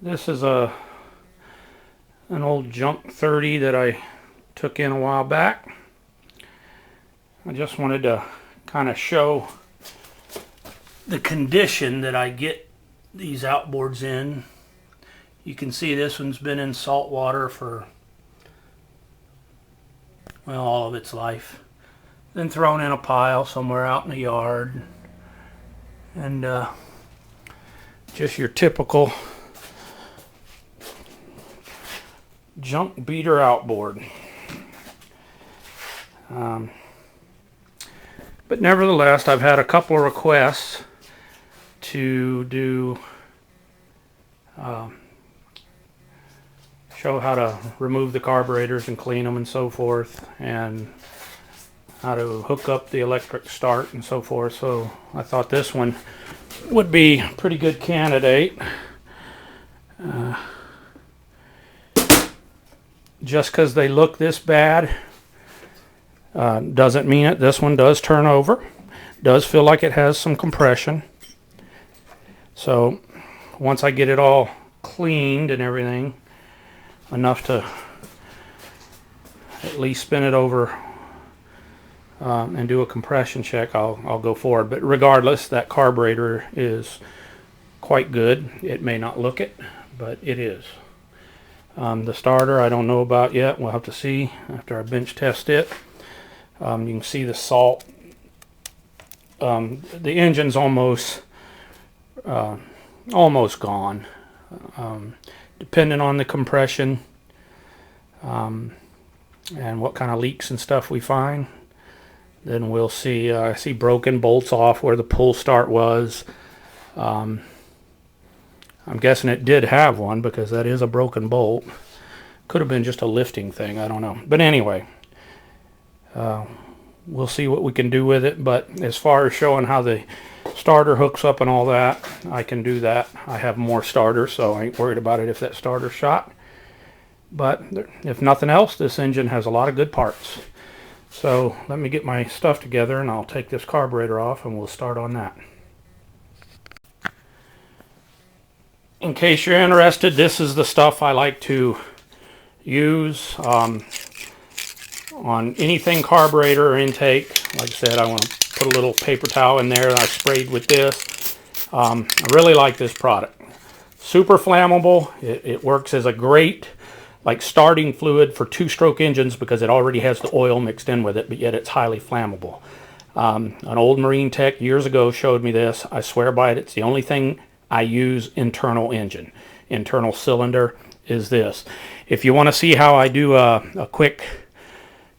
This is an old junk 30 that I took in a while back. I just wanted to kind of show the condition that I get these outboards in. You can see this one's been in salt water for, well, all of its life. Then thrown in a pile somewhere out in the yard. And just your typical junk beater outboard. But nevertheless, I've had a couple of requests to do show how to remove the carburetors and clean them and so forth, and how to hook up the electric start and so forth. So I thought this one would be a pretty good candidate. Just because they look this bad doesn't mean it. This one does turn over. Does feel like it has some compression. So once I get it all cleaned and everything, enough to at least spin it over and do a compression check, I'll go forward. But regardless, that carburetor is quite good. It may not look it, but it is. The starter I don't know about yet. We'll have to see after I bench test it. You can see the salt. The engine's almost gone. Depending on the compression and what kind of leaks and stuff we find, then we'll see. I see broken bolts off where the pull start was. I'm guessing it did have one because that is a broken bolt. Could have been just a lifting thing, I don't know. But anyway, we'll see what we can do with it. But as far as showing how the starter hooks up and all that, I can do that. I have more starters, so I ain't worried about it if that starter's shot. But if nothing else, this engine has a lot of good parts. So let me get my stuff together and I'll take this carburetor off and we'll start on that. In case you're interested, this is the stuff I like to use on anything carburetor or intake. Like I said, I want to put a little paper towel in there that I sprayed with this. I really like this product. Super flammable. It works as a great starting fluid for two-stroke engines because it already has the oil mixed in with it, but yet it's highly flammable. An old Marine tech years ago showed me this. I swear by it. It's the only thing I use internal engine. Internal cylinder is this. If you want to see how I do a quick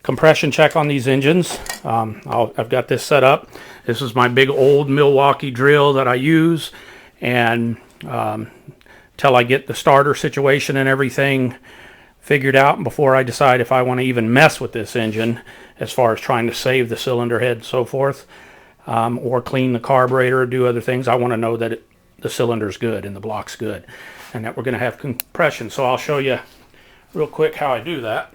compression check on these engines, I've got this set up. This is my big old Milwaukee drill that I use, and till I get the starter situation and everything figured out, and before I decide if I want to even mess with this engine as far as trying to save the cylinder head and so forth, or clean the carburetor or do other things, I want to know that the cylinder's good and the block's good and that we're going to have compression. So I'll show you real quick how I do that.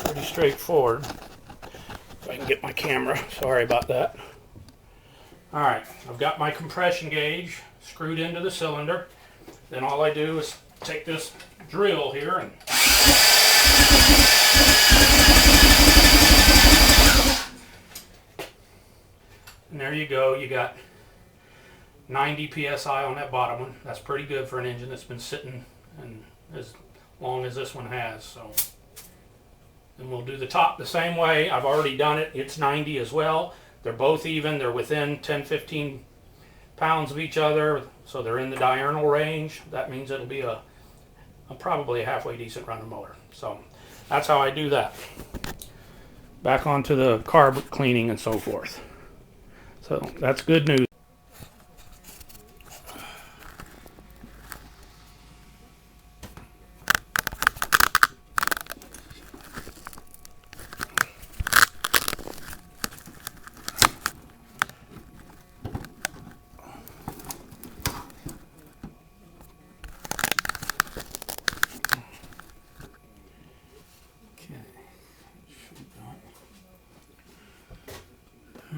Pretty straightforward. If I can get my camera, sorry about that. Alright, I've got my compression gauge screwed into the cylinder. Then all I do is take this drill here and there you go. You got 90 psi on that bottom one. That's pretty good for an engine that's been sitting and as long as this one has. So, and we'll do the top the same way. I've already done it. It's 90 as well. They're both even. They're within 10-15 pounds of each other, so they're in the diurnal range. That means it'll be probably a halfway decent running motor. So that's how I do that. Back onto the carb cleaning and so forth. So that's good news.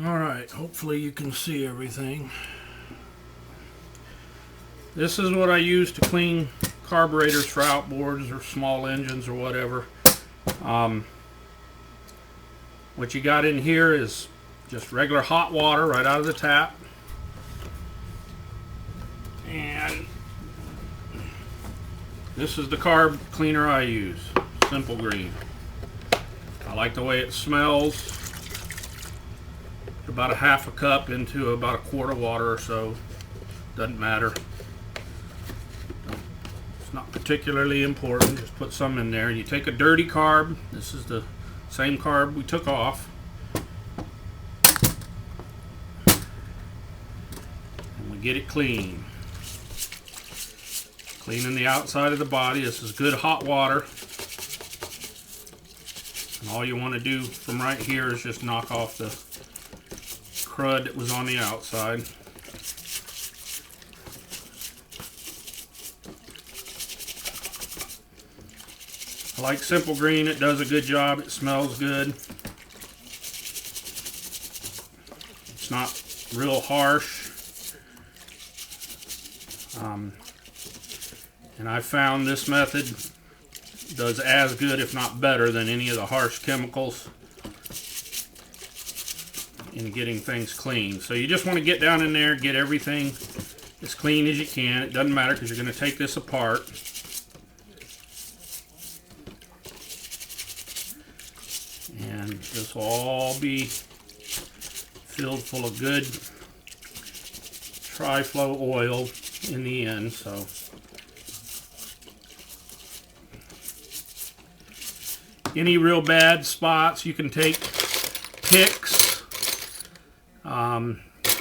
Alright, hopefully you can see everything. This is what I use to clean carburetors for outboards or small engines or whatever. What you got in here is just regular hot water right out of the tap. And this is the carb cleaner I use, Simple Green. I like the way it smells. About a half a cup into about a quart of water or so. Doesn't matter. It's not particularly important. Just put some in there. You take a dirty carb. This is the same carb we took off. And we get it clean. Cleaning the outside of the body. This is good hot water. And all you want to do from right here is just knock off the crud that was on the outside. I like Simple Green. It does a good job. It smells good. It's not real harsh. And I found this method does as good, if not better, than any of the harsh chemicals in getting things clean. So you just want to get down in there, get everything as clean as you can. It doesn't matter because you're going to take this apart. And this will all be filled full of good tri-flow oil in the end. So any real bad spots, you can take picks.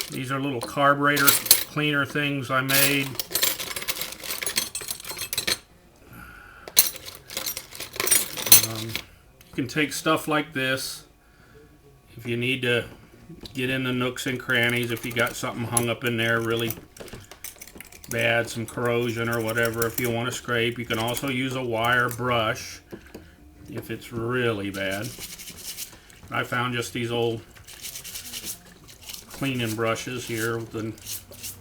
These are little carburetor cleaner things I made. You can take stuff like this if you need to get in the nooks and crannies, if you got something hung up in there really bad, some corrosion or whatever. If you want to scrape, you can also use a wire brush if it's really bad. I found just these old cleaning brushes here with the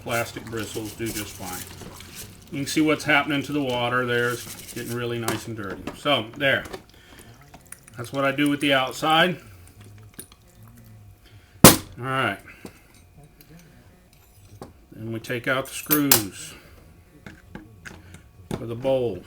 plastic bristles do just fine. You can see what's happening to the water there. It's getting really nice and dirty. So there, that's what I do with the outside. Alright, then we take out the screws for the bowl.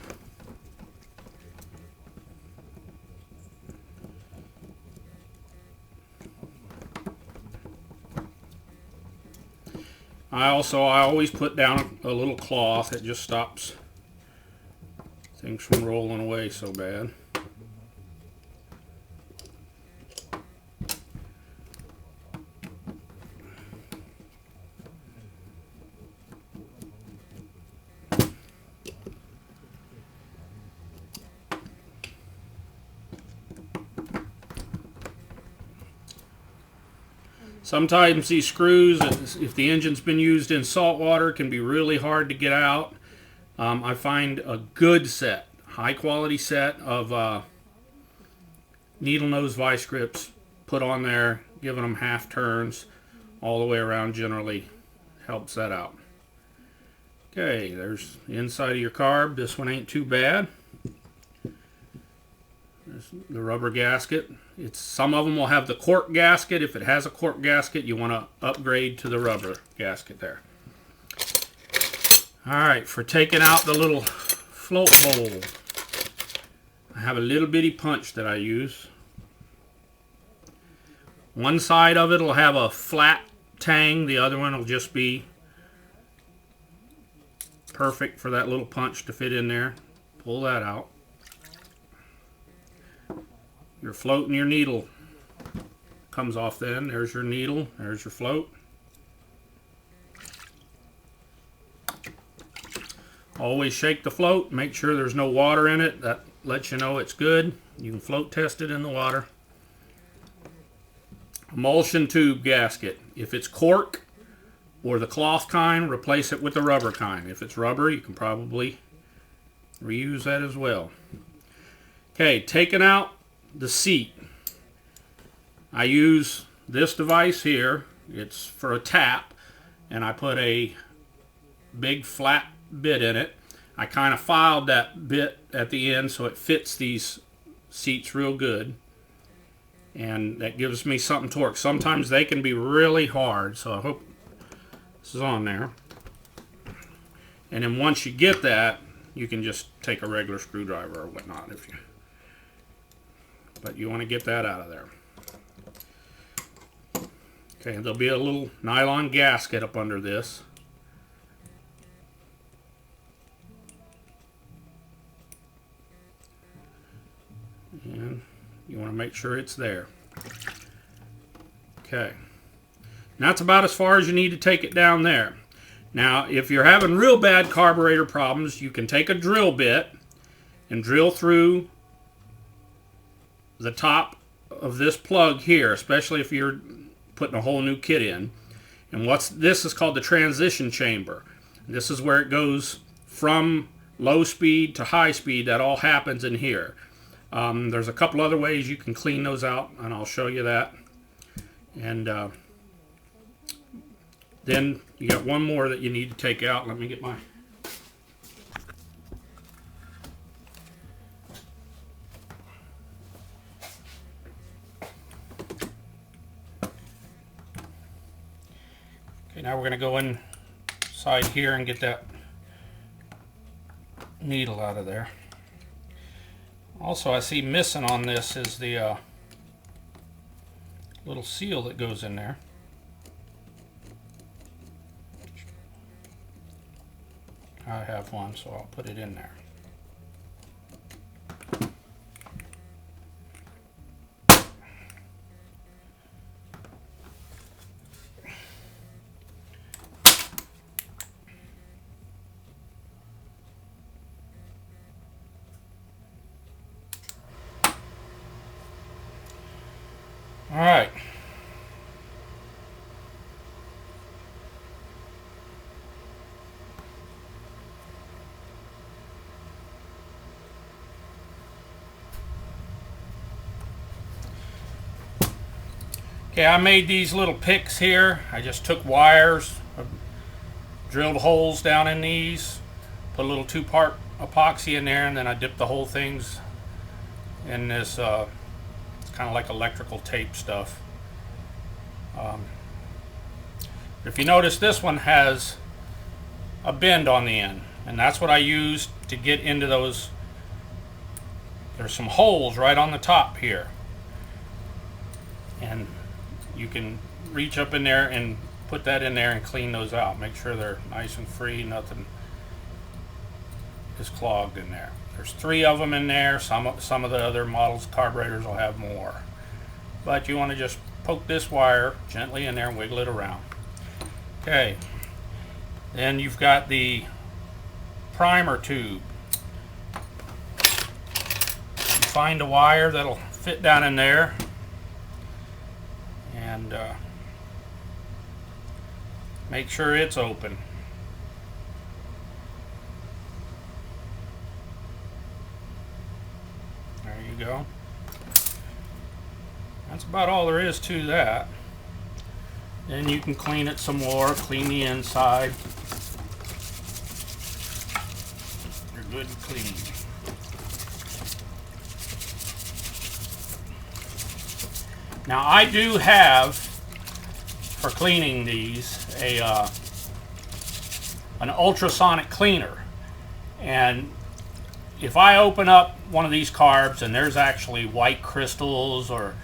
I always put down a little cloth. It just stops things from rolling away so bad. Sometimes these screws, if the engine's been used in salt water, can be really hard to get out. I find a good set, high quality set of needle nose vice grips, put on there, giving them half turns all the way around generally helps that out. Okay, there's the inside of your carb. This one ain't too bad. There's the rubber gasket. Some of them will have the cork gasket. If it has a cork gasket, you want to upgrade to the rubber gasket there. Alright, for taking out the little float bowl, I have a little bitty punch that I use. One side of it will have a flat tang, the other one will just be perfect for that little punch to fit in there. Pull that out. Your float and your needle comes off then. There's your needle, there's your float. Always shake the float, make sure there's no water in it. That lets you know it's good. You can float test it in the water. Emulsion tube gasket. If it's cork or the cloth kind, replace it with the rubber kind. If it's rubber, you can probably reuse that as well. Okay, taking out the seat. I use this device here. It's for a tap, and I put a big flat bit in it. I kind of filed that bit at the end so it fits these seats real good. And that gives me something to work. Sometimes they can be really hard, so I hope this is on there. And then once you get that, you can just take a regular screwdriver or whatnot if you. But you want to get that out of there. Okay, there'll be a little nylon gasket up under this. And you want to make sure it's there. Okay. And that's about as far as you need to take it down there. Now, if you're having real bad carburetor problems, you can take a drill bit and drill through the top of this plug here, especially if you're putting a whole new kit in. And this is called the transition chamber. This is where it goes from low speed to high speed. That all happens in here. There's a couple other ways you can clean those out, and I'll show you that. And then you got one more that you need to take out. Let me get my... Okay, now we're going to go inside here and get that needle out of there. Also, I see missing on this is the little seal that goes in there. I have one, so I'll put it in there. All right. Okay, I made these little picks here. I just took wires, drilled holes down in these, put a little 2-part epoxy in there, and then I dipped the whole things in this it's kind of like electrical tape stuff. If you notice, this one has a bend on the end, and that's what I used to get into those. There's some holes right on the top here, and you can reach up in there and put that in there and clean those out. Make sure they're nice and free, nothing is clogged in there. There's 3 of them in there. Some of the other models, carburetors, will have more. But you want to just poke this wire gently in there and wiggle it around. Okay. Then you've got the primer tube. You find a wire that'll fit down in there, and make sure it's open. There you go. That's about all there is to that. Then you can clean it some more, clean the inside. You're good and clean. Now I do have, for cleaning these, an ultrasonic cleaner. And if I open up one of these carbs and there's actually white crystals or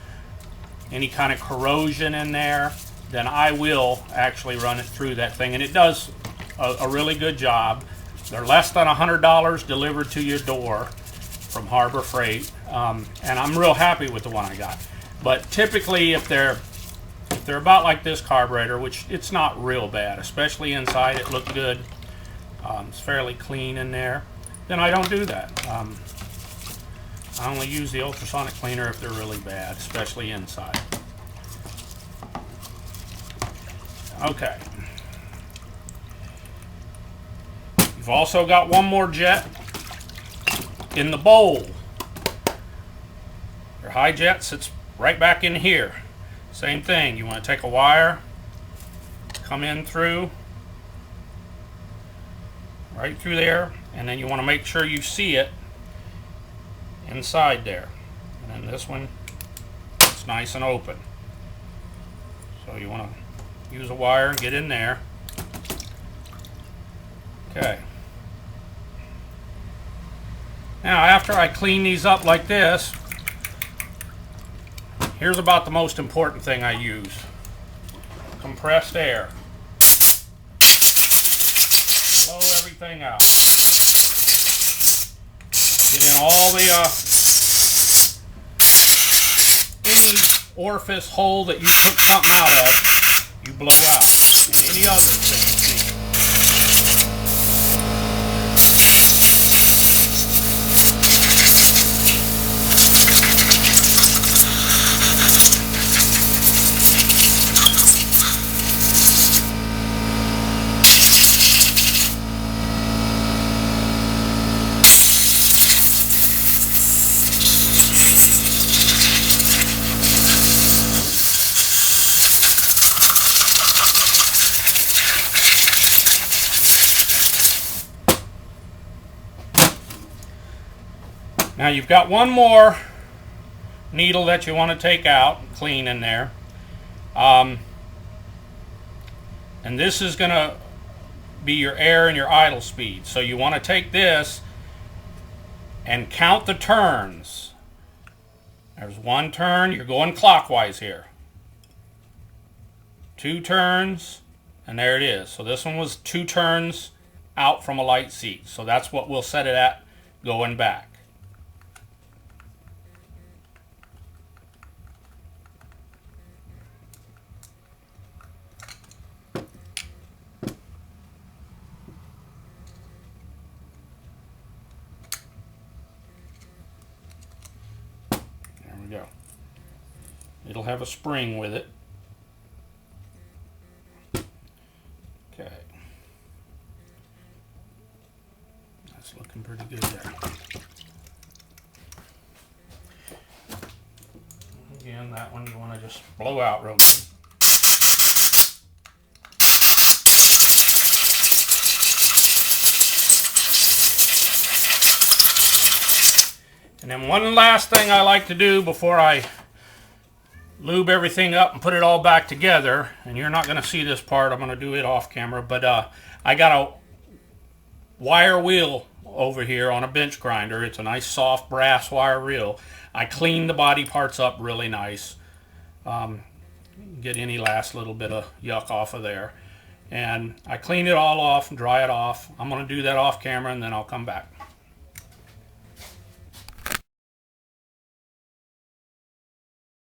any kind of corrosion in there, then I will actually run it through that thing, and it does a really good job. They're less than $100 delivered to your door from Harbor Freight, and I'm real happy with the one I got. But typically, if they're about like this carburetor, which it's not real bad, especially inside, it looked good. It's fairly clean in there. Then I don't do that. I only use the ultrasonic cleaner if they're really bad, especially inside. Okay. You've also got one more jet in the bowl. Your high jet sits right back in here. Same thing. You want to take a wire, come in through right through there, and then you want to make sure you see it inside there. And then this one, it's nice and open. So you want to use a wire and get in there. Okay. Now after I clean these up like this, here's about the most important thing I use. Compressed air. Blow everything out. Get in all the any orifice, hole that you took something out of, you blow out. And any others that you see. Now you've got one more needle that you want to take out, clean in there. And this is going to be your air and your idle speed. So you want to take this and count the turns. There's one turn, you're going clockwise here. 2 turns, and there it is. So this one was 2 turns out from a light seat. So that's what we'll set it at going back. Go. It'll have a spring with it. Okay. That's looking pretty good there. Again, that one you want to just blow out real good. And then one last thing I like to do before I lube everything up and put it all back together, and you're not going to see this part, I'm going to do it off camera, but I got a wire wheel over here on a bench grinder. It's a nice soft brass wire reel. I cleaned the body parts up really nice. Get any last little bit of yuck off of there. And I clean it all off and dry it off. I'm going to do that off camera and then I'll come back.